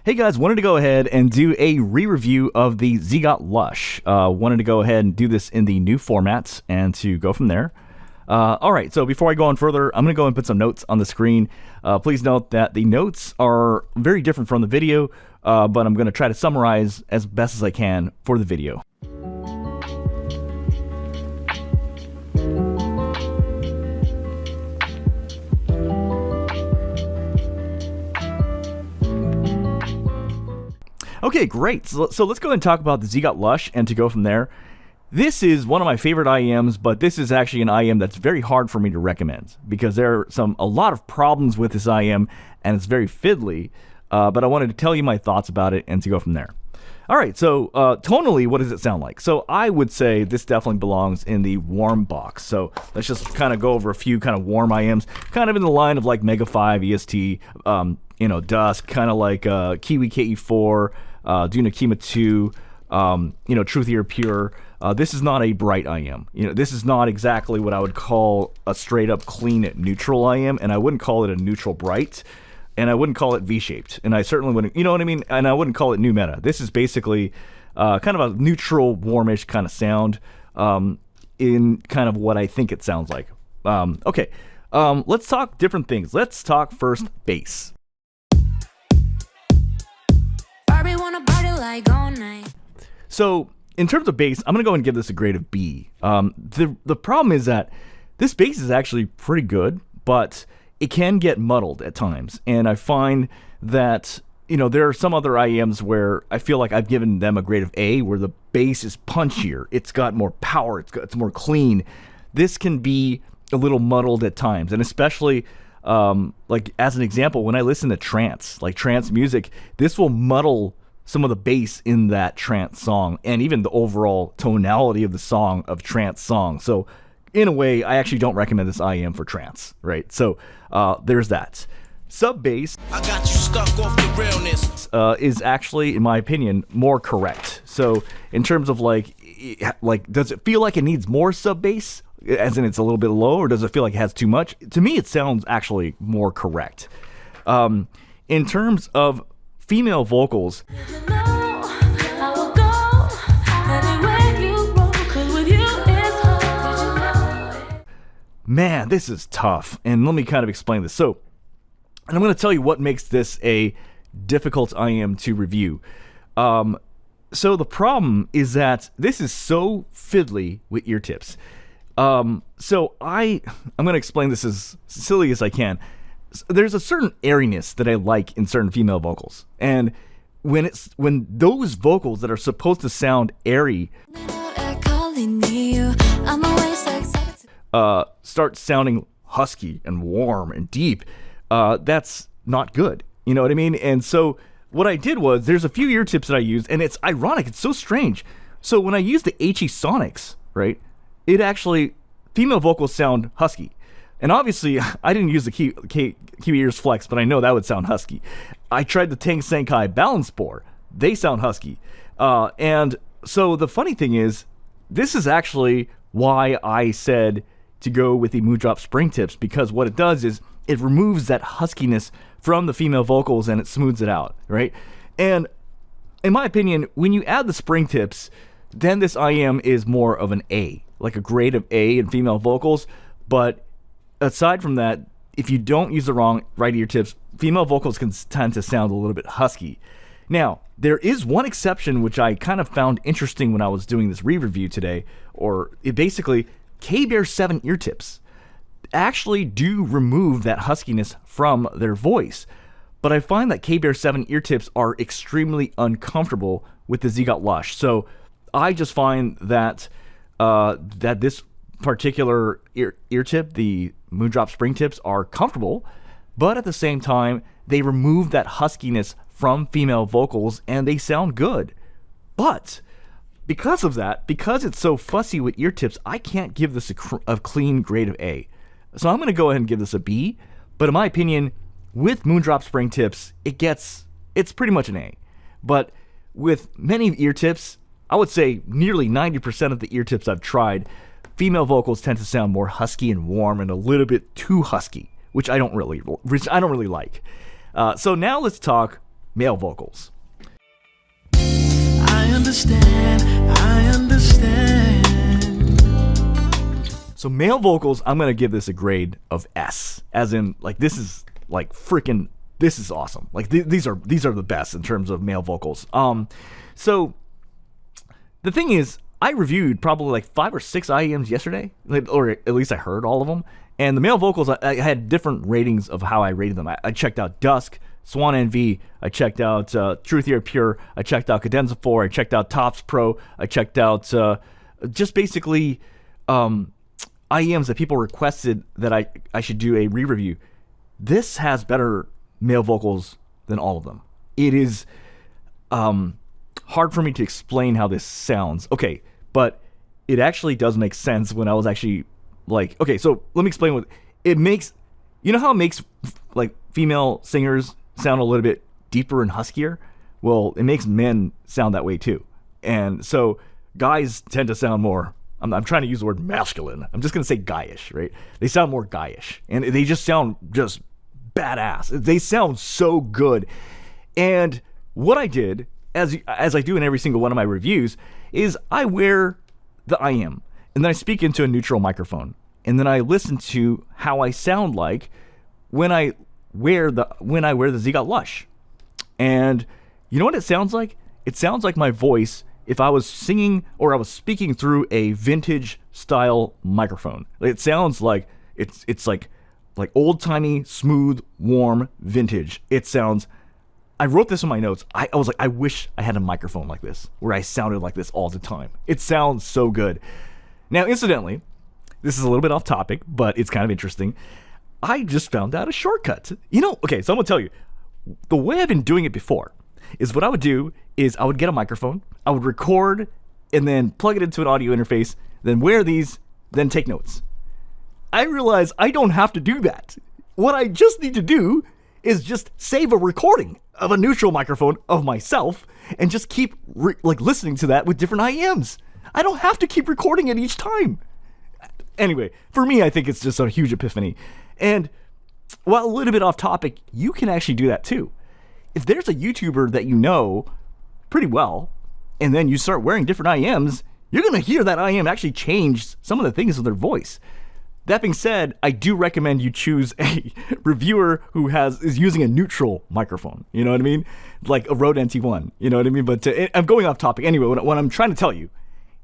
Hey guys, wanted to go ahead and do a re-review of the ZiiGaat Lush. Wanted to go ahead and do this in the new format and to go from there. Alright, so before I go on further, I'm going to go and put some notes on the screen. Please note that the notes are very different from the video, but I'm going to try to summarize as best as I can for the video. Okay, great. So let's go ahead and talk about the ZiiGaat Lush and to go from there. This is one of my favorite IEMs, but this is actually an IEM that's very hard for me to recommend because there are a lot of problems with this IEM and it's very fiddly, but I wanted to tell you my thoughts about it and to go from there. All right, so tonally, what does it sound like? So I would say this definitely belongs in the warm box. So let's just kind of go over a few kind of warm IEMs, kind of in the line of like Mega 5, EST, Dusk, kind of like Kiwi KE4, Duna Kima 2, Truthier Pure. This is not a bright IM. This is not exactly what I would call a straight up clean neutral IM, and I wouldn't call it a neutral bright, and I wouldn't call it V-shaped, and I certainly wouldn't, you know what I mean? And I wouldn't call it new meta. This is basically kind of a neutral, warmish kind of sound in kind of what I think it sounds like. Okay, let's talk different things. Let's talk first bass. So in terms of bass, I'm going to go and give this a grade of B. The problem is that this bass is actually pretty good, but it can get muddled at times. And I find that, there are some other IEMs where I feel like I've given them a grade of A, where the bass is punchier. It's got more power. It's more clean. This can be a little muddled at times. And especially, like as an example, when I listen to trance, like trance music, this will muddle some of the bass in that trance song and even the overall tonality of the song of trance song. So in a way, I actually don't recommend this IEM for trance, right? So there's that. Sub bass is actually, in my opinion, more correct. So in terms of like, does it feel like it needs more sub bass, as in it's a little bit low, or does it feel like it has too much? To me, it sounds actually more correct. In terms of female vocals, man, this is tough. And let me kind of explain this. So, and I'm going to tell you what makes this a difficult IEM to review. So the problem is that this is so fiddly with ear tips. So I'm going to explain this as silly as I can. There's a certain airiness that I like in certain female vocals, and when those vocals that are supposed to sound airy start sounding husky and warm and deep, that's not good. You know what I mean? And so what I did was, there's a few ear tips that I used, and it's ironic. It's so strange. So when I use the HE Sonics, right, it actually, female vocals sound husky. And obviously, I didn't use the Kiwi Ears Flex, but I know that would sound husky. I tried the Tang Senkai Balance Bore. They sound husky. And so the funny thing is, this is actually why I said to go with the Moondrop Spring Tips, because what it does is it removes that huskiness from the female vocals and it smooths it out, right? And in my opinion, when you add the Spring Tips, then this IEM is more of an A, like a grade of A in female vocals. But aside from that, if you don't use the right ear tips, female vocals can tend to sound a little bit husky. Now, there is one exception which I kind of found interesting when I was doing this re-review today, or basically, K-Bear 7 ear tips actually do remove that huskiness from their voice. But I find that K-Bear 7 ear tips are extremely uncomfortable with the ZiiGaat Lush. So I just find that that this particular ear tip, the Moondrop Spring Tips, are comfortable, but at the same time, they remove that huskiness from female vocals and they sound good. But because of that, because it's so fussy with ear tips, I can't give this a clean grade of A. So I'm going to go ahead and give this a B, but in my opinion, with Moondrop Spring Tips, it's pretty much an A. But with many ear tips, I would say nearly 90% of the ear tips I've tried, female vocals tend to sound more husky and warm and a little bit too husky, which I don't really like. So now let's talk male vocals. I understand. So male vocals, I'm going to give this a grade of S, as in, like, this is like freaking, this is awesome. Like these are the best in terms of male vocals. So the thing is, I reviewed probably like 5 or 6 IEMs yesterday, or at least I heard all of them. And the male vocals, I had different ratings of how I rated them. I checked out Dusk, Swan Envy, I checked out Truth Ear Pure, I checked out Cadenza 4, I checked out Tops Pro, I checked out just basically IEMs that people requested that I should do a re-review. This has better male vocals than all of them. It is hard for me to explain how this sounds. Okay, but it actually does make sense when I was actually like, okay, so let me explain what it makes. You know how it makes like female singers sound a little bit deeper and huskier? Well, it makes men sound that way too. And so guys tend to sound more, I'm trying to use the word masculine. I'm just going to say guyish, right? They sound more guyish. And they just sound just badass. They sound so good. And what I did, as I do in every single one of my reviews, is I wear the IM. And then I speak into a neutral microphone. And then I listen to how I sound like when I wear the ZiiGaat Lush. And you know what it sounds like? It sounds like my voice if I was singing or I was speaking through a vintage style microphone. It sounds like it's like old-timey, smooth, warm, vintage. It sounds, I wrote this in my notes. I was like, I wish I had a microphone like this, where I sounded like this all the time. It sounds so good. Now, incidentally, this is a little bit off topic, but it's kind of interesting. I just found out a shortcut. Okay, so I'm gonna tell you, the way I've been doing it before is what I would do is I would get a microphone, I would record, and then plug it into an audio interface, then wear these, then take notes. I realize I don't have to do that. What I just need to do is just save a recording of a neutral microphone of myself and just keep listening to that with different IEMs. I don't have to keep recording it each time. Anyway, for me, I think it's just a huge epiphany. And while a little bit off topic, you can actually do that too. If there's a YouTuber that you know pretty well, and then you start wearing different IEMs, you're going to hear that IEM actually change some of the things of their voice. That being said, I do recommend you choose a reviewer who is using a neutral microphone. You know what I mean? Like a Rode NT1. You know what I mean? But I'm going off topic. Anyway, what I'm trying to tell you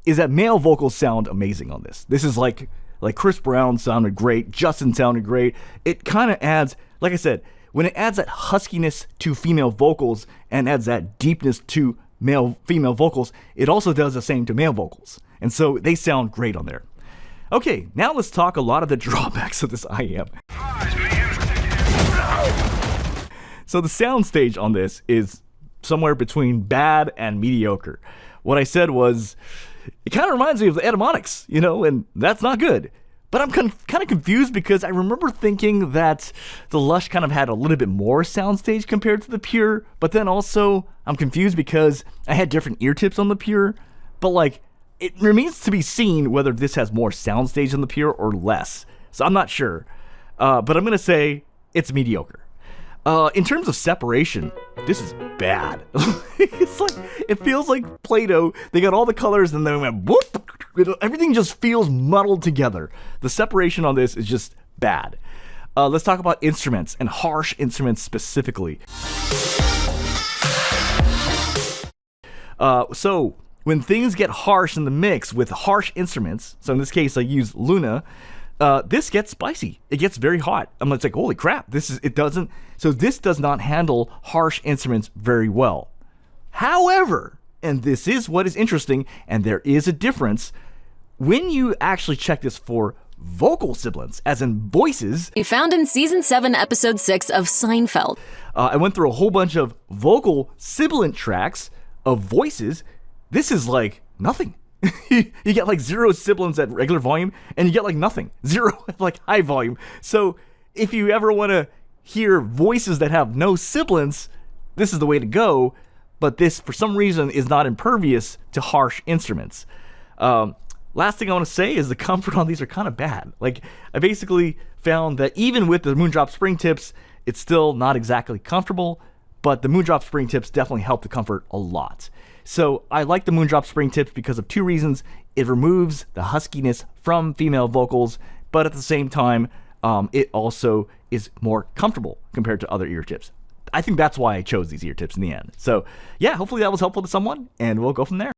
is that male vocals sound amazing on this. This is like Chris Brown sounded great. Justin sounded great. It kind of adds, like I said, when it adds that huskiness to female vocals and adds that deepness to female vocals, it also does the same to male vocals. And so they sound great on there. Okay, now let's talk a lot of the drawbacks of this IEM. So the soundstage on this is somewhere between bad and mediocre. What I said was, it kind of reminds me of the Etymonics, and that's not good. But I'm kind of confused because I remember thinking that the Lush kind of had a little bit more soundstage compared to the Pure, but then also I'm confused because I had different ear tips on the Pure, but it remains to be seen whether this has more soundstage than the Pure or less. So I'm not sure, but I'm going to say it's mediocre. In terms of separation, this is bad. It feels like Play-Doh. They got all the colors and then went whoop. Everything just feels muddled together. The separation on this is just bad. Let's talk about instruments and harsh instruments specifically. So when things get harsh in the mix with harsh instruments, so in this case I use Luna, this gets spicy. It gets very hot. I'm like, holy crap, this does not handle harsh instruments very well. However, and this is what is interesting, and there is a difference, when you actually check this for vocal sibilance, as in voices. We found in season 7, episode 6 of Seinfeld. I went through a whole bunch of vocal sibilant tracks of voices. This is like nothing. You get 0 sibilance at regular volume, and you get nothing. 0 at high volume. So if you ever want to hear voices that have no sibilance, this is the way to go. But this, for some reason, is not impervious to harsh instruments. Last thing I want to say is the comfort on these are kind of bad. I basically found that even with the Moondrop spring tips, it's still not exactly comfortable. but the Moondrop spring tips definitely help the comfort a lot. So I like the Moondrop spring tips because of two reasons. It removes the huskiness from female vocals, but at the same time, it also is more comfortable compared to other ear tips. I think that's why I chose these ear tips in the end. So yeah, hopefully that was helpful to someone, and we'll go from there.